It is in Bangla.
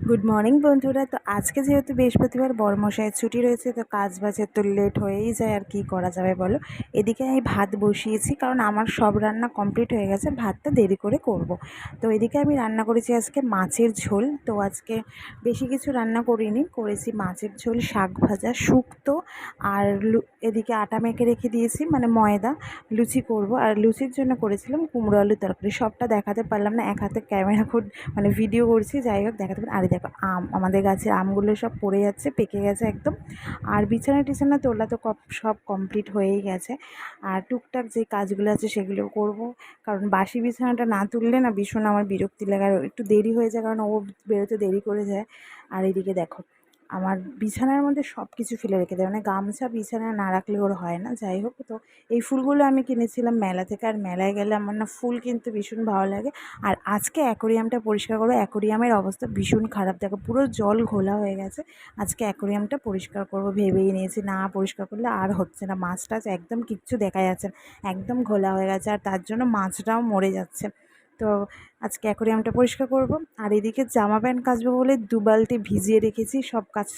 গুড মর্নিং বন্ধুরা। তো আজকে যেহেতু বৃহস্পতিবার বড়মশাইয়ের ছুটি রয়েছে, তো কাজ বাজের তো লেট হয়েই যায়, আর কি করা যাবে বলো। এদিকে আমি ভাত বসিয়েছি, কারণ আমার সব রান্না কমপ্লিট হয়ে গেছে, ভাতটা দেরি করে করব। তো এদিকে আমি রান্না করেছি আজকে মাছের ঝোল। তো আজকে বেশি কিছু রান্না করিনি, করেছি মাছের ঝোল, শাক ভাজা, শুক্তো, আর এদিকে আটা মেখে রেখে দিয়েছি, মানে ময়দা, লুচি করব। আর লুচির জন্য করেছিলাম কুমড়ো আলুর তরকারি। সবটা দেখাতে পারলাম না, এক হাতে ক্যামেরা মানে ভিডিও করছি, যাই হোক দেখাতে পারেন। আর দেখো আমাদের গাছের আমগুলো সব পড়ে যাচ্ছে, পেকে গেছে একদম। আর বিছানা টিছানা তোলা তো সব কমপ্লিট হয়েই গেছে। আর টুকটাক যে কাজগুলো আছে সেগুলো করব, কারণ বাসি বিছানাটা না তুললে না ভীষণ আমার বিরক্তি লাগে, আর একটু দেরি হয়ে যায়, কারণ ও বেরোতে দেরি করে যায়। আর এদিকে দেখো আমার বিছানার মধ্যে সব কিছু ফেলে রেখে দেয়, মানে গামছা বিছানায় না রাখলে ওর হয় না। যাই হোক, তো এই ফুলগুলো আমি কিনেছিলাম মেলা থেকে, আর মেলায় গেলে আমার না ফুল কিনতে ভীষণ ভালো লাগে। আর আজকে অ্যাকোরিয়ামটা পরিষ্কার করবো। অ্যাকোরিয়ামের অবস্থা ভীষণ খারাপ, দেখো পুরো জল ঘোলা হয়ে গেছে। আজকে অ্যাকোরিয়ামটা পরিষ্কার করবো ভেবেই নিয়েছি, না পরিষ্কার করলে আর হচ্ছে না। মাছ টাছ একদম কিচ্ছু দেখা যাচ্ছে না, একদম ঘোলা হয়ে গেছে, আর তার জন্য মাছটাও মরে যাচ্ছে। তো আজকে অ্যাকোরিয়ামটা পরিষ্কার করব। আর এদিকে জামা প্যান্ট কাচবো বলে 2 বালতি ভিজিয়ে রেখেছি, সব কাজ